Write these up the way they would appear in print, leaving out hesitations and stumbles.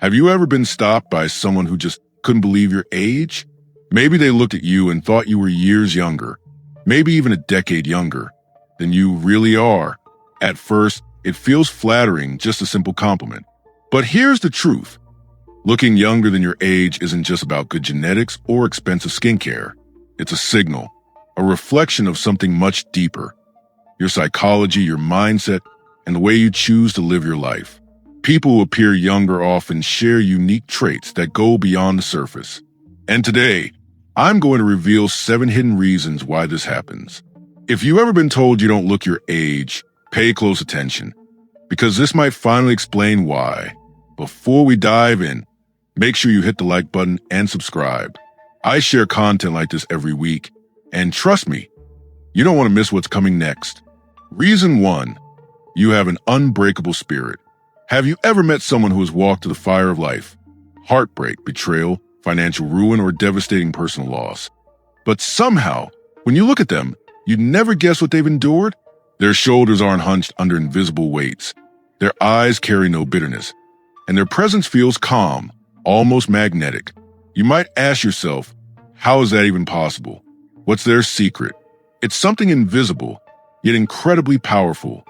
Have you ever been stopped by someone who just couldn't believe your age? Maybe they looked at you and thought you were years younger, maybe even a decade younger than you really are. At first, it feels flattering, just a simple compliment. But here's the truth. Looking younger than your age isn't just about good genetics or expensive skincare. It's a signal, a reflection of something much deeper. Your psychology, your mindset, and the way you choose to live your life. People who appear younger often share unique traits that go beyond the surface. And today, I'm going to reveal 7 hidden reasons why this happens. If you've ever been told you don't look your age, pay close attention, because this might finally explain why. Before we dive in, make sure you hit the like button and subscribe. I share content like this every week, and trust me, you don't want to miss what's coming next. Reason 1, you have an unbreakable spirit. Have you ever met someone who has walked to the fire of life? Heartbreak, betrayal, financial ruin, or devastating personal loss. But somehow, when you look at them, you'd never guess what they've endured. Their shoulders aren't hunched under invisible weights. Their eyes carry no bitterness, and their presence feels calm, almost magnetic. You might ask yourself, how is that even possible? What's their secret? It's something invisible, yet incredibly powerful,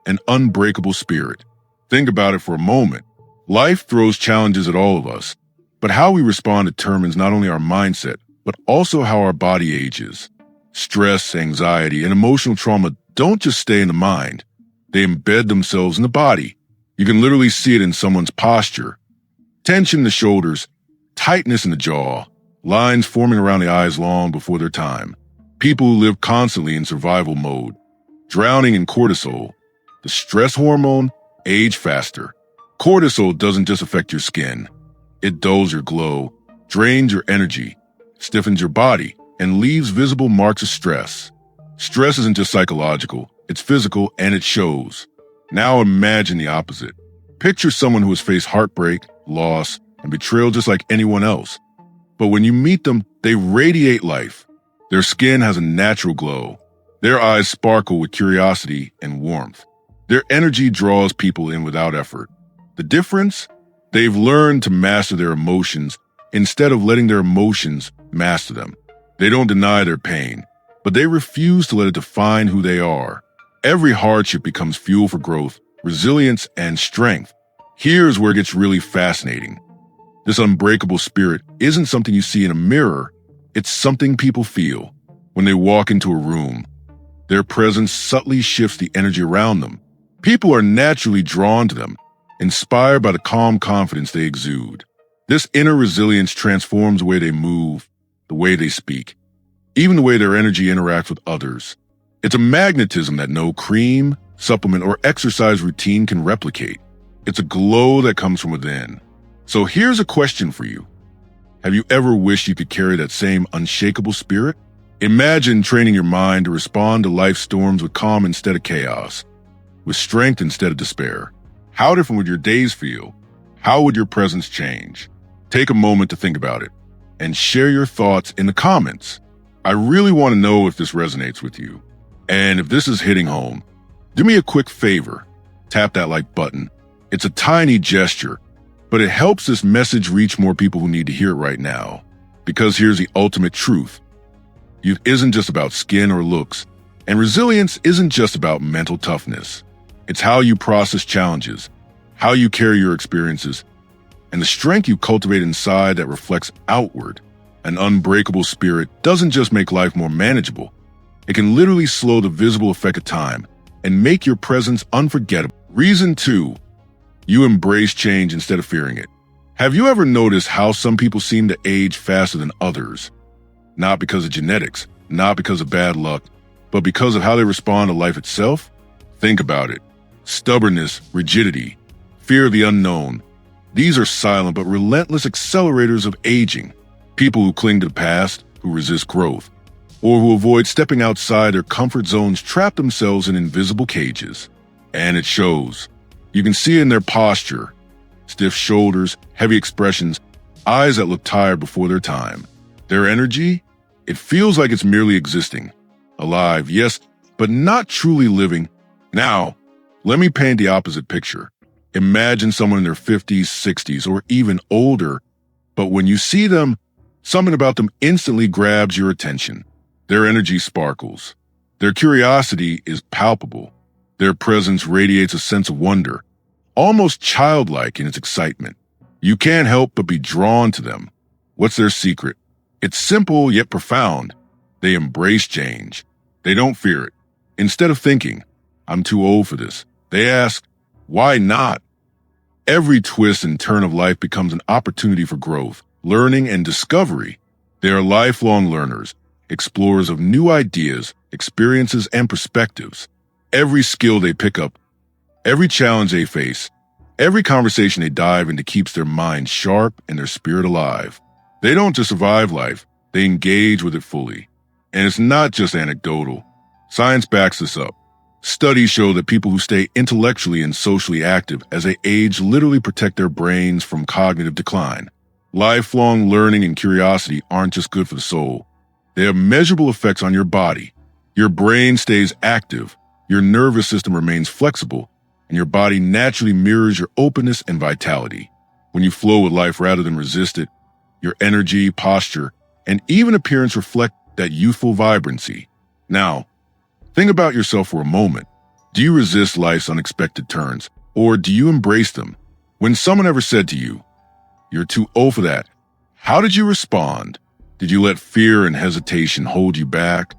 an unbreakable spirit. Think about it for a moment. Life throws challenges at all of us, but how we respond determines not only our mindset, but also how our body ages. Stress, anxiety, and emotional trauma don't just stay in the mind. They embed themselves in the body. You can literally see it in someone's posture. Tension in the shoulders, tightness in the jaw, lines forming around the eyes long before their time. People who live constantly in survival mode, drowning in cortisol. The stress hormone, age faster. Cortisol doesn't just affect your skin. It dulls your glow, drains your energy, stiffens your body, and leaves visible marks of stress. Stress isn't just psychological, it's physical and it shows. Now imagine the opposite. Picture someone who has faced heartbreak, loss, and betrayal just like anyone else. But when you meet them, they radiate life. Their skin has a natural glow. Their eyes sparkle with curiosity and warmth. Their energy draws people in without effort. The difference? They've learned to master their emotions instead of letting their emotions master them. They don't deny their pain, but they refuse to let it define who they are. Every hardship becomes fuel for growth, resilience, and strength. Here's where it gets really fascinating. This unbreakable spirit isn't something you see in a mirror. It's something people feel when they walk into a room. Their presence subtly shifts the energy around them. People are naturally drawn to them, inspired by the calm confidence they exude. This inner resilience transforms the way they move, the way they speak, even the way their energy interacts with others. It's a magnetism that no cream, supplement, or exercise routine can replicate. It's a glow that comes from within. So here's a question for you. Have you ever wished you could carry that same unshakable spirit? Imagine training your mind to respond to life's storms with calm instead of chaos, with strength instead of despair. How different would your days feel? How would your presence change? Take a moment to think about it and share your thoughts in the comments. I really want to know if this resonates with you. And if this is hitting home, do me a quick favor. Tap that like button. It's a tiny gesture, but it helps this message reach more people who need to hear it right now. Because here's the ultimate truth. Youth isn't just about skin or looks, and resilience isn't just about mental toughness. It's how you process challenges, how you carry your experiences, and the strength you cultivate inside that reflects outward. An unbreakable spirit doesn't just make life more manageable. It can literally slow the visible effect of time and make your presence unforgettable. Reason 2, you embrace change instead of fearing it. Have you ever noticed how some people seem to age faster than others? Not because of genetics, not because of bad luck, but because of how they respond to life itself? Think about it. Stubbornness, rigidity, fear of the unknown. These are silent but relentless accelerators of aging. People who cling to the past, who resist growth, or who avoid stepping outside their comfort zones trap themselves in invisible cages. And it shows. You can see it in their posture. Stiff shoulders, heavy expressions, eyes that look tired before their time. Their energy? It feels like it's merely existing. Alive, yes, but not truly living. Now, let me paint the opposite picture. Imagine someone in their 50s, 60s, or even older, but when you see them, something about them instantly grabs your attention. Their energy sparkles. Their curiosity is palpable. Their presence radiates a sense of wonder, almost childlike in its excitement. You can't help but be drawn to them. What's their secret? It's simple yet profound. They embrace change. They don't fear it. Instead of thinking, I'm too old for this, they ask, why not? Every twist and turn of life becomes an opportunity for growth, learning, and discovery. They are lifelong learners, explorers of new ideas, experiences, and perspectives. Every skill they pick up, every challenge they face, every conversation they dive into keeps their mind sharp and their spirit alive. They don't just survive life, they engage with it fully. And it's not just anecdotal. Science backs this up. Studies show that people who stay intellectually and socially active as they age literally protect their brains from cognitive decline. Lifelong learning and curiosity aren't just good for the soul. They have measurable effects on your body. Your brain stays active, your nervous system remains flexible, and your body naturally mirrors your openness and vitality. When you flow with life rather than resist it, your energy, posture, and even appearance reflect that youthful vibrancy. Now, think about yourself for a moment. Do you resist life's unexpected turns, or do you embrace them? When someone ever said to you, "You're too old for that," how did you respond? Did you let fear and hesitation hold you back?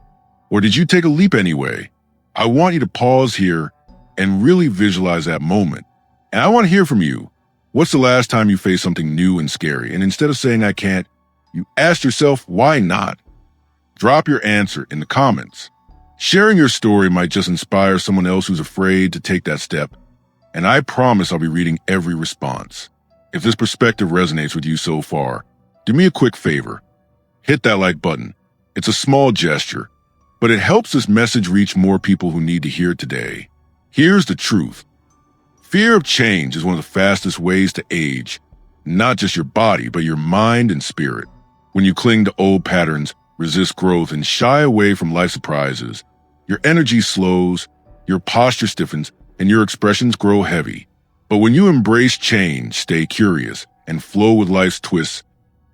Or did you take a leap anyway? I want you to pause here and really visualize that moment. And I want to hear from you. What's the last time you faced something new and scary, and instead of saying "I can't," you asked yourself, why not? Drop your answer in the comments. Sharing your story might just inspire someone else who's afraid to take that step, and I promise I'll be reading every response. If this perspective resonates with you so far, do me a quick favor. Hit that like button. It's a small gesture, but it helps this message reach more people who need to hear it today. Here's the truth. Fear of change is one of the fastest ways to age, not just your body, but your mind and spirit. When you cling to old patterns, resist growth, and shy away from life surprises, your energy slows, your posture stiffens, and your expressions grow heavy. But when you embrace change, stay curious, and flow with life's twists,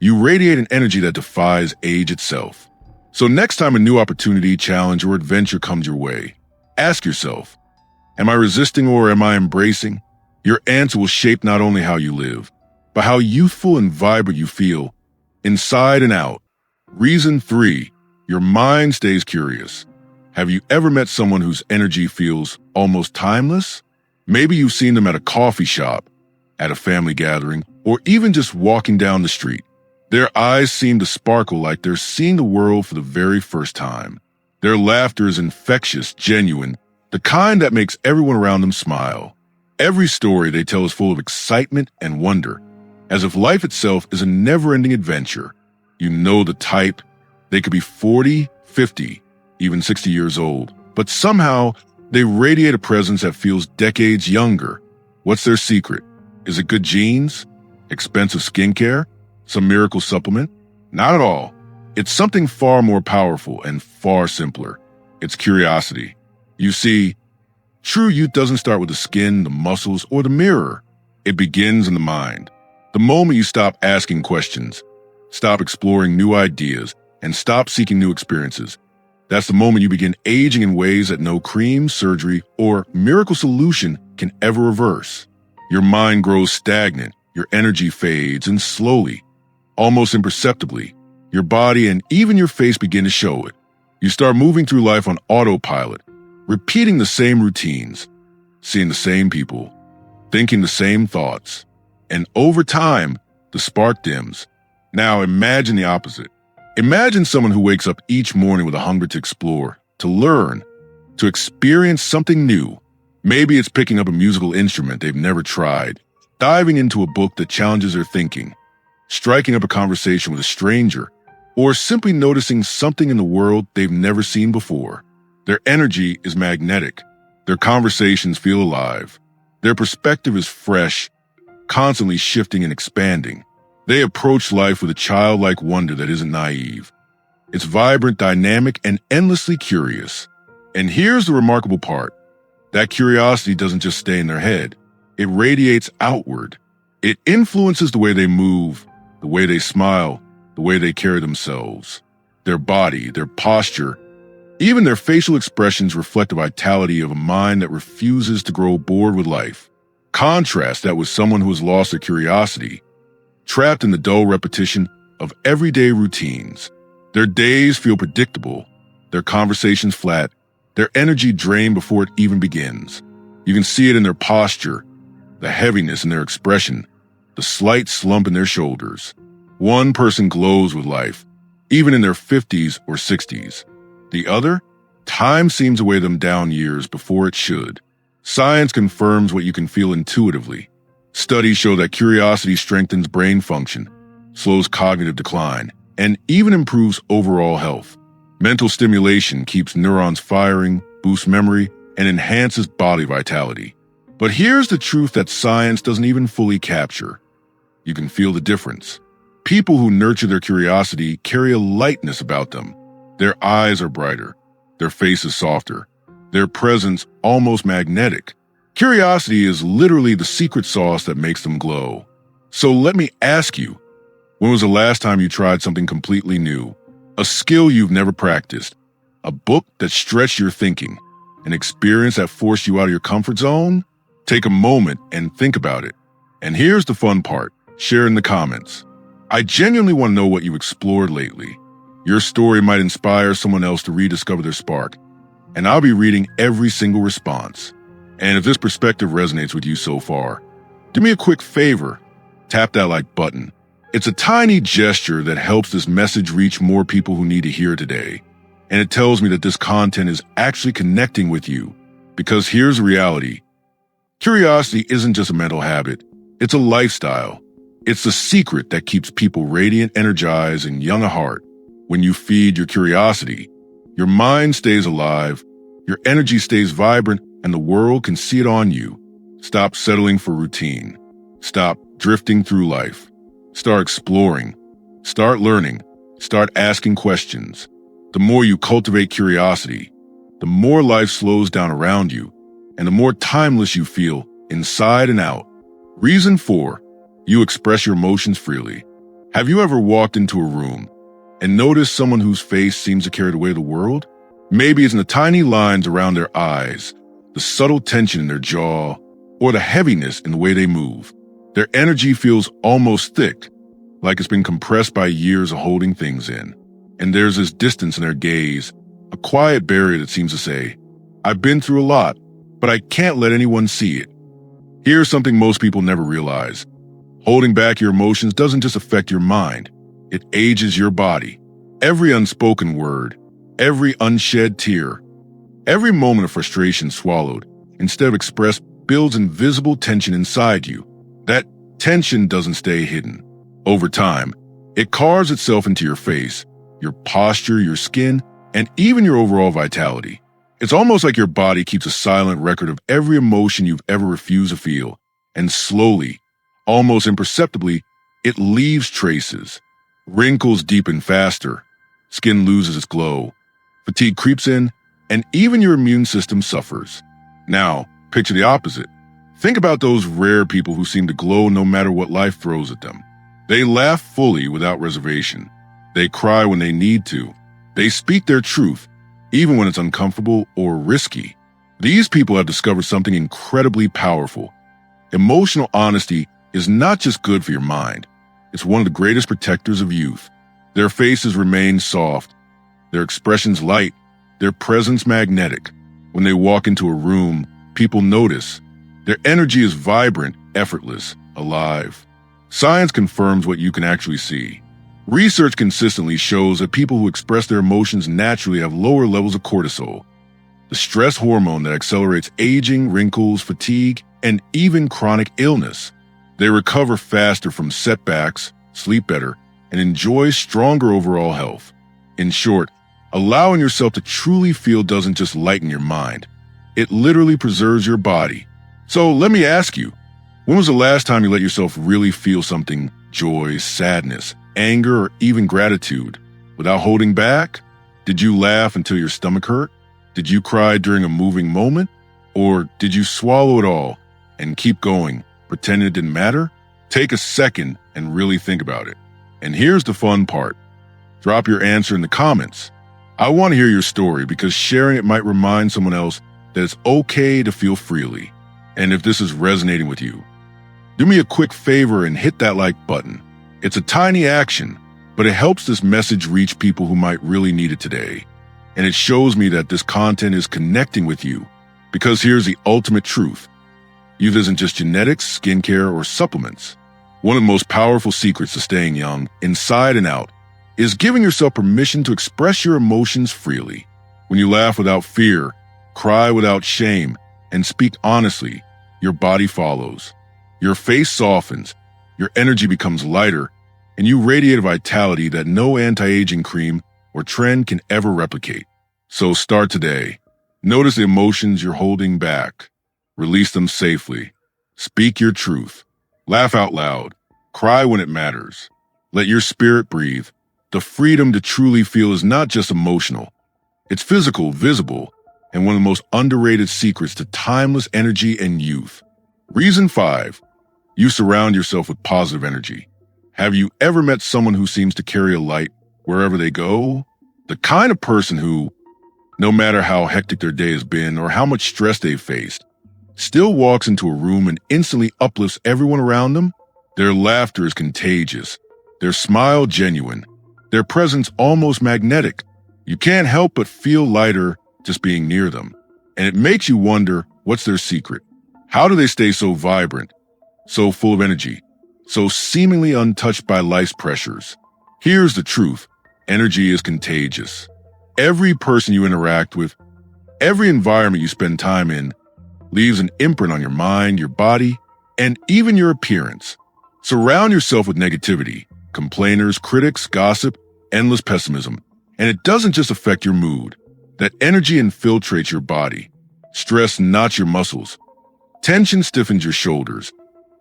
you radiate an energy that defies age itself. So next time a new opportunity, challenge, or adventure comes your way, ask yourself, am I resisting or am I embracing? Your answer will shape not only how you live, but how youthful and vibrant you feel, inside and out. Reason 3, your mind stays curious. Have you ever met someone whose energy feels almost timeless? Maybe you've seen them at a coffee shop, at a family gathering, or even just walking down the street. Their eyes seem to sparkle like they're seeing the world for the very first time. Their laughter is infectious, genuine, the kind that makes everyone around them smile. Every story they tell is full of excitement and wonder, as if life itself is a never-ending adventure. You know the type. They could be 40, 50, even 60 years old, but somehow they radiate a presence that feels decades younger. What's their secret? Is it good genes? Expensive skincare? Some miracle supplement? Not at all. It's something far more powerful and far simpler. It's curiosity. You see, true youth doesn't start with the skin, the muscles, or the mirror. It begins in the mind. The moment you stop asking questions, stop exploring new ideas, and stop seeking new experiences, that's the moment you begin aging in ways that no cream, surgery, or miracle solution can ever reverse. Your mind grows stagnant, your energy fades, and slowly, almost imperceptibly, your body and even your face begin to show it. You start moving through life on autopilot, repeating the same routines, seeing the same people, thinking the same thoughts. And over time, the spark dims. Now imagine the opposite. Imagine someone who wakes up each morning with a hunger to explore, to learn, to experience something new. Maybe it's picking up a musical instrument they've never tried, diving into a book that challenges their thinking, striking up a conversation with a stranger, or simply noticing something in the world they've never seen before. Their energy is magnetic. Their conversations feel alive. Their perspective is fresh, constantly shifting and expanding. They approach life with a childlike wonder that isn't naive. It's vibrant, dynamic, and endlessly curious. And here's the remarkable part. That curiosity doesn't just stay in their head. It radiates outward. It influences the way they move, the way they smile, the way they carry themselves. Their body, their posture, even their facial expressions reflect the vitality of a mind that refuses to grow bored with life. Contrast that with someone who has lost their curiosity, trapped in the dull repetition of everyday routines. Their days feel predictable, their conversations flat, their energy drained before it even begins. You can see it in their posture, the heaviness in their expression, the slight slump in their shoulders. One person glows with life, even in their 50s or 60s. The other, time seems to weigh them down years before it should. Science confirms what you can feel intuitively. Studies show that curiosity strengthens brain function, slows cognitive decline, and even improves overall health. Mental stimulation keeps neurons firing, boosts memory, and enhances body vitality. But here's the truth that science doesn't even fully capture. You can feel the difference. People who nurture their curiosity carry a lightness about them. Their eyes are brighter, their face is softer, their presence almost magnetic. Curiosity is literally the secret sauce that makes them glow. So let me ask you, when was the last time you tried something completely new? A skill you've never practiced, a book that stretched your thinking, an experience that forced you out of your comfort zone? Take a moment and think about it. And here's the fun part, share in the comments. I genuinely want to know what you've explored lately. Your story might inspire someone else to rediscover their spark, and I'll be reading every single response. And if this perspective resonates with you so far, do me a quick favor, tap that like button. It's a tiny gesture that helps this message reach more people who need to hear today. And it tells me that this content is actually connecting with you. Because here's the reality. Curiosity isn't just a mental habit. It's a lifestyle. It's the secret that keeps people radiant, energized, and young at heart. When you feed your curiosity, your mind stays alive, your energy stays vibrant, and the world can see it on you. Stop settling for routine. Stop drifting through life. Start exploring. Start learning. Start asking questions. The more you cultivate curiosity, the more life slows down around you, and the more timeless you feel inside and out. Reason 4, you express your emotions freely. Have you ever walked into a room and noticed someone whose face seems to carry the weight of the world? Maybe it's in the tiny lines around their eyes, the subtle tension in their jaw, or the heaviness in the way they move. Their energy feels almost thick, like it's been compressed by years of holding things in. And there's this distance in their gaze, a quiet barrier that seems to say, I've been through a lot, but I can't let anyone see it. Here's something most people never realize. Holding back your emotions doesn't just affect your mind, it ages your body. Every unspoken word, every unshed tear, every moment of frustration swallowed, instead of expressed, builds invisible tension inside you. That tension doesn't stay hidden. Over time, it carves itself into your face, your posture, your skin, and even your overall vitality. It's almost like your body keeps a silent record of every emotion you've ever refused to feel, and slowly, almost imperceptibly, it leaves traces. Wrinkles deepen faster, skin loses its glow, fatigue creeps in, and even your immune system suffers. Now, picture the opposite. Think about those rare people who seem to glow no matter what life throws at them. They laugh fully without reservation. They cry when they need to. They speak their truth, even when it's uncomfortable or risky. These people have discovered something incredibly powerful. Emotional honesty is not just good for your mind. It's one of the greatest protectors of youth. Their faces remain soft, their expressions light, their presence magnetic. When they walk into a room, people notice. Their energy is vibrant, effortless, alive. Science confirms what you can actually see. Research consistently shows that people who express their emotions naturally have lower levels of cortisol, the stress hormone that accelerates aging, wrinkles, fatigue, and even chronic illness. They recover faster from setbacks, sleep better, and enjoy stronger overall health. In short, allowing yourself to truly feel doesn't just lighten your mind. It literally preserves your body. So let me ask you, when was the last time you let yourself really feel something, joy, sadness, anger, or even gratitude, without holding back? Did you laugh until your stomach hurt? Did you cry during a moving moment? Or did you swallow it all and keep going, pretending it didn't matter? Take a second and really think about it. And here's the fun part. Drop your answer in the comments. I want to hear your story because sharing it might remind someone else that it's okay to feel freely. And if this is resonating with you, do me a quick favor and hit that like button. It's a tiny action, but it helps this message reach people who might really need it today. And it shows me that this content is connecting with you. Because here's the ultimate truth. Youth isn't just genetics, skincare, or supplements. One of the most powerful secrets to staying young, inside and out, is giving yourself permission to express your emotions freely. When you laugh without fear, cry without shame, and speak honestly, your body follows. Your face softens, your energy becomes lighter, and you radiate a vitality that no anti-aging cream or trend can ever replicate. So start today. Notice the emotions you're holding back. Release them safely. Speak your truth. Laugh out loud. Cry when it matters. Let your spirit breathe. The freedom to truly feel is not just emotional. It's physical, visible, and one of the most underrated secrets to timeless energy and youth. Reason 5. You surround yourself with positive energy. Have you ever met someone who seems to carry a light wherever they go? The kind of person who, no matter how hectic their day has been or how much stress they've faced, still walks into a room and instantly uplifts everyone around them? Their laughter is contagious. Their smile genuine. Their presence almost magnetic. You can't help but feel lighter just being near them. And it makes you wonder, what's their secret? How do they stay so vibrant, so full of energy, so seemingly untouched by life's pressures? Here's the truth. Energy is contagious. Every person you interact with, every environment you spend time in, leaves an imprint on your mind, your body, and even your appearance. Surround yourself with negativity, complainers, critics, gossip, endless pessimism. And it doesn't just affect your mood. That energy infiltrates your body. Stress knots your muscles. Tension stiffens your shoulders.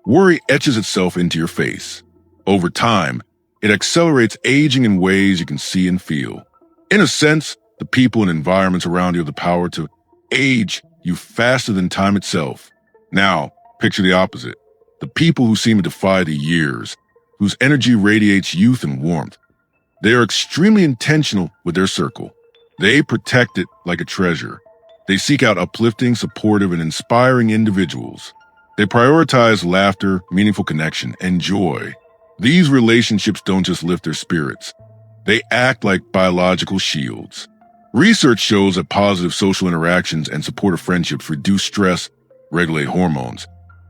Worry etches itself into your face. Over time, it accelerates aging in ways you can see and feel. In a sense, the people and environments around you have the power to age you faster than time itself. Now, picture the opposite. The people who seem to defy the years, whose energy radiates youth and warmth. They are extremely intentional with their circle. They protect it like a treasure. They seek out uplifting, supportive, and inspiring individuals. They prioritize laughter, meaningful connection, and joy. These relationships don't just lift their spirits. They act like biological shields. Research shows that positive social interactions and supportive friendships reduce stress, regulate hormones,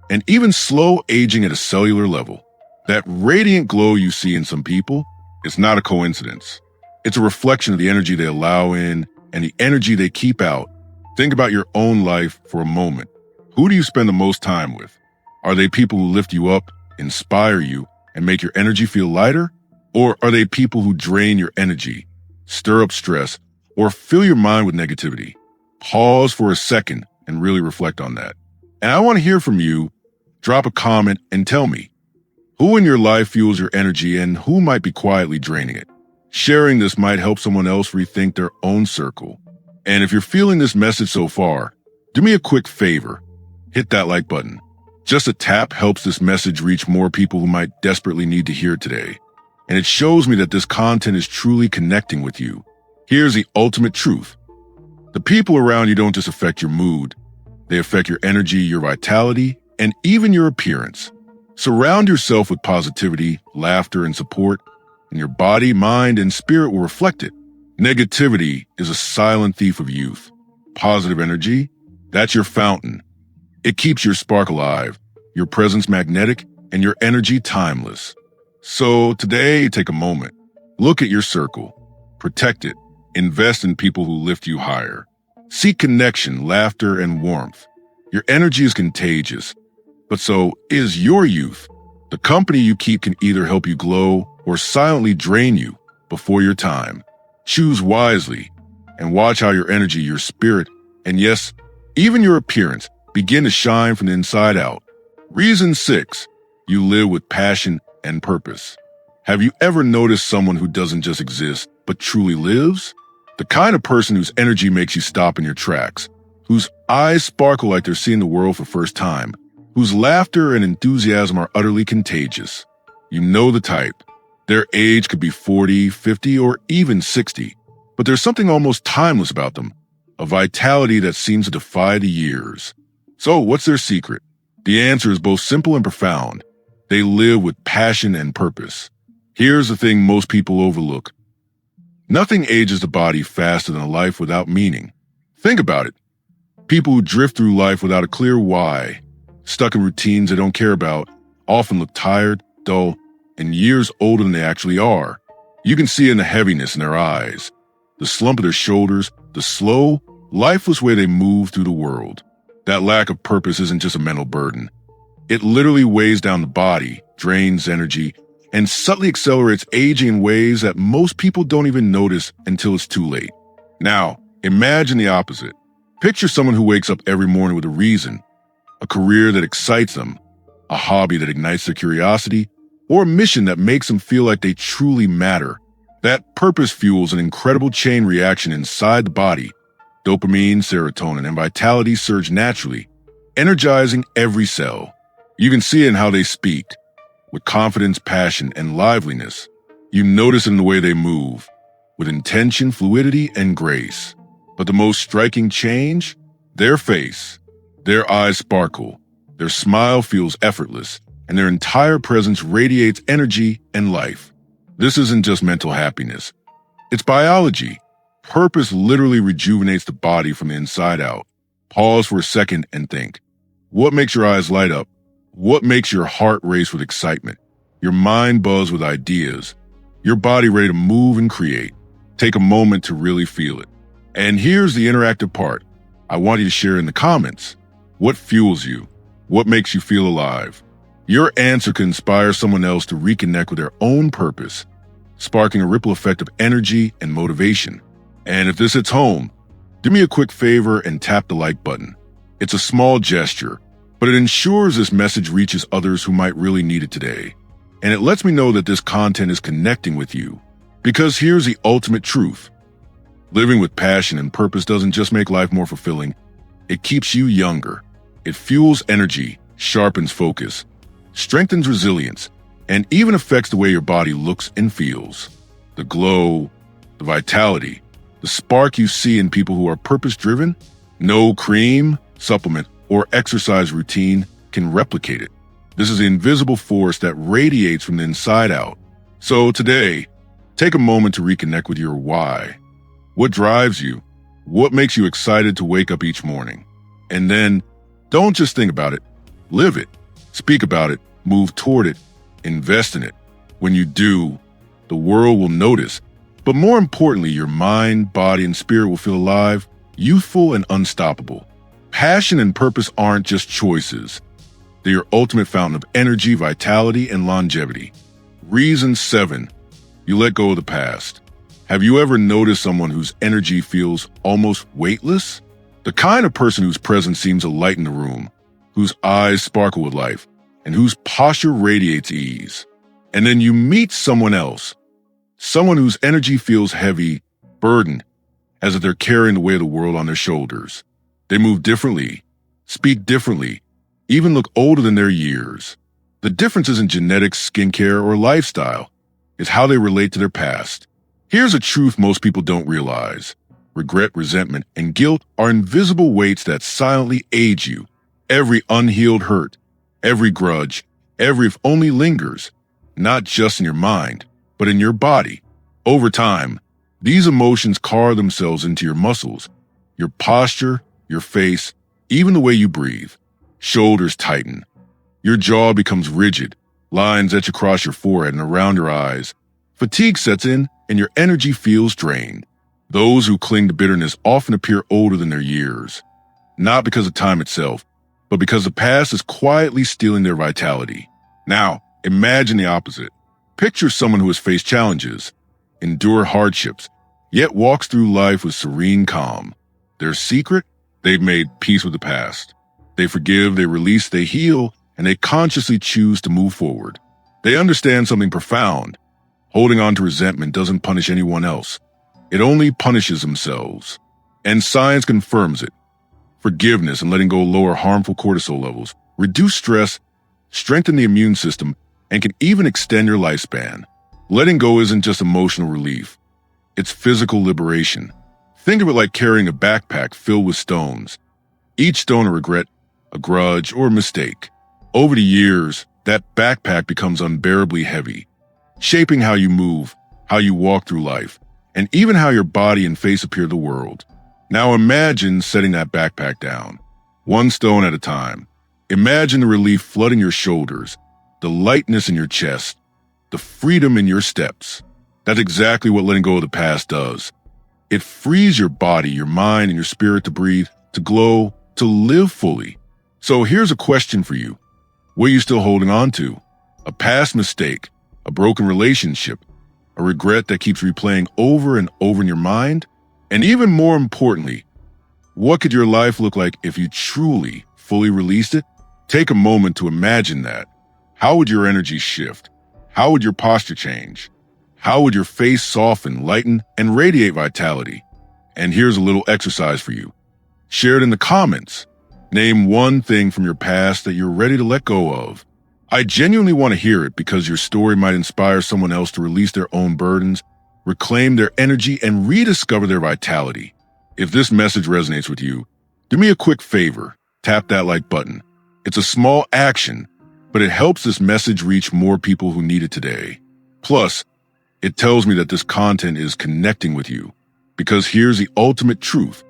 and even slow aging at a cellular level. That radiant glow you see in some people, it's not a coincidence. It's a reflection of the energy they allow in and the energy they keep out. Think about your own life for a moment. Who do you spend the most time with? Are they people who lift you up, inspire you, and make your energy feel lighter? Or are they people who drain your energy, stir up stress, or fill your mind with negativity? Pause for a second and really reflect on that. And I want to hear from you. Drop a comment and tell me, who in your life fuels your energy and who might be quietly draining it? Sharing this might help someone else rethink their own circle. And if you're feeling this message so far, do me a quick favor. Hit that like button. Just a tap helps this message reach more people who might desperately need to hear it today. And it shows me that this content is truly connecting with you. Here's the ultimate truth. The people around you don't just affect your mood. They affect your energy, your vitality, and even your appearance. Surround yourself with positivity, laughter, and support, and your body, mind, and spirit will reflect it. Negativity is a silent thief of youth. Positive energy, that's your fountain. It keeps your spark alive, your presence magnetic, and your energy timeless. So today, take a moment. Look at your circle. Protect it. Invest in people who lift you higher. Seek connection, laughter, and warmth. Your energy is contagious. But so is your youth. The company you keep can either help you glow or silently drain you before your time. Choose wisely and watch how your energy, your spirit, and yes, even your appearance begin to shine from the inside out. Reason 6, you live with passion and purpose. Have you ever noticed someone who doesn't just exist, but truly lives? The kind of person whose energy makes you stop in your tracks, whose eyes sparkle like they're seeing the world for the first time, whose laughter and enthusiasm are utterly contagious. You know the type. Their age could be 40, 50, or even 60, but there's something almost timeless about them, a vitality that seems to defy the years. So, what's their secret? The answer is both simple and profound. They live with passion and purpose. Here's the thing most people overlook. Nothing ages the body faster than a life without meaning. Think about it. People who drift through life without a clear why, stuck in routines they don't care about, often look tired, dull, and years older than they actually are. You can see it in the heaviness in their eyes, the slump of their shoulders, the slow, lifeless way they move through the world. That lack of purpose isn't just a mental burden. It literally weighs down the body, drains energy, and subtly accelerates aging in ways that most people don't even notice until it's too late. Now, imagine the opposite. Picture someone who wakes up every morning with a reason, a career that excites them, a hobby that ignites their curiosity, or a mission that makes them feel like they truly matter. That purpose fuels an incredible chain reaction inside the body. Dopamine, serotonin, and vitality surge naturally, energizing every cell. You can see it in how they speak, with confidence, passion, and liveliness. You notice it in the way they move, with intention, fluidity, and grace. But the most striking change? Their face. Their eyes sparkle, their smile feels effortless, and their entire presence radiates energy and life. This isn't just mental happiness. It's biology. Purpose literally rejuvenates the body from the inside out. Pause for a second and think. What makes your eyes light up? What makes your heart race with excitement? Your mind buzz with ideas? Your body ready to move and create? Take a moment to really feel it. And here's the interactive part. I want you to share in the comments. What fuels you? What makes you feel alive? Your answer can inspire someone else to reconnect with their own purpose, sparking a ripple effect of energy and motivation. And if this hits home, do me a quick favor and tap the like button. It's a small gesture, but it ensures this message reaches others who might really need it today. And it lets me know that this content is connecting with you. Because here's the ultimate truth. Living with passion and purpose doesn't just make life more fulfilling. It keeps you younger. It fuels energy, sharpens focus, strengthens resilience, and even affects the way your body looks and feels. The glow, the vitality, the spark you see in people who are purpose-driven, no cream, supplement, or exercise routine can replicate it. This is the invisible force that radiates from the inside out. So today, take a moment to reconnect with your why. What drives you? What makes you excited to wake up each morning? And then, don't just think about it. Live it. Speak about it. Move toward it. Invest in it. When you do, the world will notice. But more importantly, your mind, body, and spirit will feel alive, youthful, and unstoppable. Passion and purpose aren't just choices. They're your ultimate fountain of energy, vitality, and longevity. Reason 7. You let go of the past. Have you ever noticed someone whose energy feels almost weightless? The kind of person whose presence seems to lighten the room, whose eyes sparkle with life, and whose posture radiates ease. And then you meet someone else, someone whose energy feels heavy, burdened, as if they're carrying the weight of the world on their shoulders. They move differently, speak differently, even look older than their years. The difference isn't genetics, skincare, or lifestyle. It's how they relate to their past. Here's a truth most people don't realize. Regret, resentment, and guilt are invisible weights that silently age you. Every unhealed hurt, every grudge, every if only lingers, not just in your mind, but in your body. Over time, these emotions carve themselves into your muscles, your posture, your face, even the way you breathe. Shoulders tighten. Your jaw becomes rigid, lines etch across your forehead and around your eyes. Fatigue sets in, and your energy feels drained. Those who cling to bitterness often appear older than their years, not because of time itself, but because the past is quietly stealing their vitality. Now, imagine the opposite. Picture someone who has faced challenges, endured hardships, yet walks through life with serene calm. Their secret? They've made peace with the past. They forgive, they release, they heal, and they consciously choose to move forward. They understand something profound. Holding on to resentment doesn't punish anyone else. It only punishes themselves. And science confirms it. Forgiveness and letting go lower harmful cortisol levels, reduce stress, strengthen the immune system, and can even extend your lifespan. Letting go isn't just emotional relief. It's physical liberation. Think of it like carrying a backpack filled with stones. Each stone a regret, a grudge, or a mistake. Over the years, that backpack becomes unbearably heavy, shaping how you move, how you walk through life, and even how your body and face appear to the world. Now imagine setting that backpack down, one stone at a time. Imagine the relief flooding your shoulders, the lightness in your chest, the freedom in your steps. That's exactly what letting go of the past does. It frees your body, your mind, and your spirit to breathe, to glow, to live fully. So here's a question for you. What are you still holding on to? A past mistake, a broken relationship, a regret that keeps replaying over and over in your mind? And even more importantly, what could your life look like if you truly, fully released it? Take a moment to imagine that. How would your energy shift? How would your posture change? How would your face soften, lighten, and radiate vitality? And here's a little exercise for you. Share it in the comments. Name one thing from your past that you're ready to let go of. I genuinely want to hear it because your story might inspire someone else to release their own burdens, reclaim their energy, and rediscover their vitality. If this message resonates with you, do me a quick favor. Tap that like button. It's a small action, but it helps this message reach more people who need it today. Plus, it tells me that this content is connecting with you. Because here's the ultimate truth.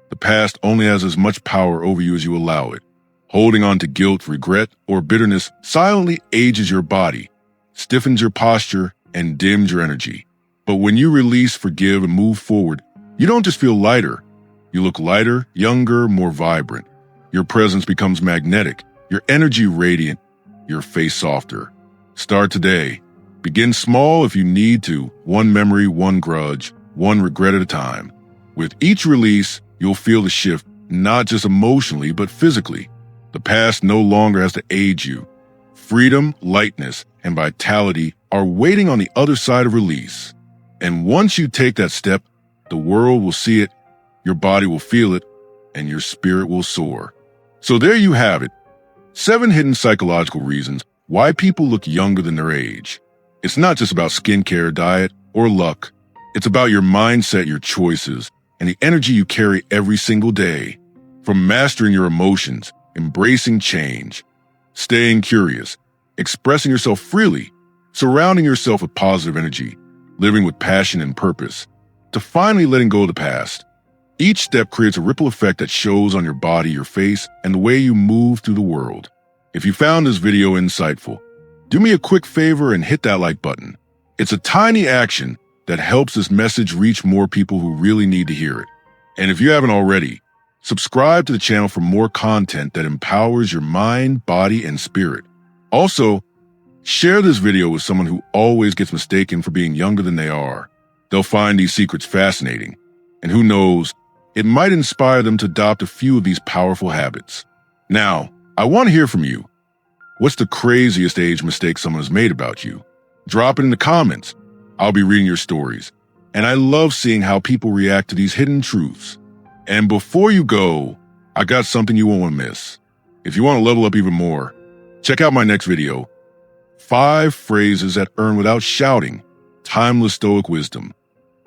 The past only has as much power over you as you allow it. Holding on to guilt, regret, or bitterness silently ages your body, stiffens your posture, and dims your energy. But when you release, forgive, and move forward, you don't just feel lighter. You look lighter, younger, more vibrant. Your presence becomes magnetic, your energy radiant, your face softer. Start today. Begin small if you need to, one memory, one grudge, one regret at a time. With each release, you'll feel the shift, not just emotionally, but physically. The past no longer has to age you. Freedom, lightness, and vitality are waiting on the other side of release. And once you take that step, the world will see it, your body will feel it, and your spirit will soar. So there you have it. 7 hidden psychological reasons why people look younger than their age. It's not just about skincare, diet, or luck. It's about your mindset, your choices, and the energy you carry every single day. From mastering your emotions, embracing change, staying curious, expressing yourself freely, surrounding yourself with positive energy, living with passion and purpose, to finally letting go of the past. Each step creates a ripple effect that shows on your body, your face, and the way you move through the world. If you found this video insightful, do me a quick favor and hit that like button. It's a tiny action that helps this message reach more people who really need to hear it. And if you haven't already, subscribe to the channel for more content that empowers your mind, body, and spirit. Also, share this video with someone who always gets mistaken for being younger than they are. They'll find these secrets fascinating. And who knows, it might inspire them to adopt a few of these powerful habits. Now, I want to hear from you. What's the craziest age mistake someone has made about you? Drop it in the comments. I'll be reading your stories. And I love seeing how people react to these hidden truths. And before you go, I got something you won't want to miss. If you want to level up even more, check out my next video, 5 phrases that earn without shouting, timeless Stoic wisdom.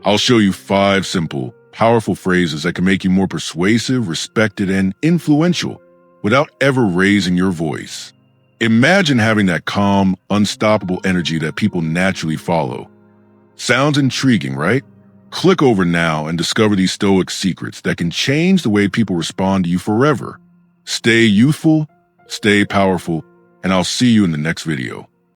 I'll show you 5 simple, powerful phrases that can make you more persuasive, respected, and influential without ever raising your voice. Imagine having that calm, unstoppable energy that people naturally follow. Sounds intriguing, right? Click over now and discover these Stoic secrets that can change the way people respond to you forever. Stay youthful, stay powerful, and I'll see you in the next video.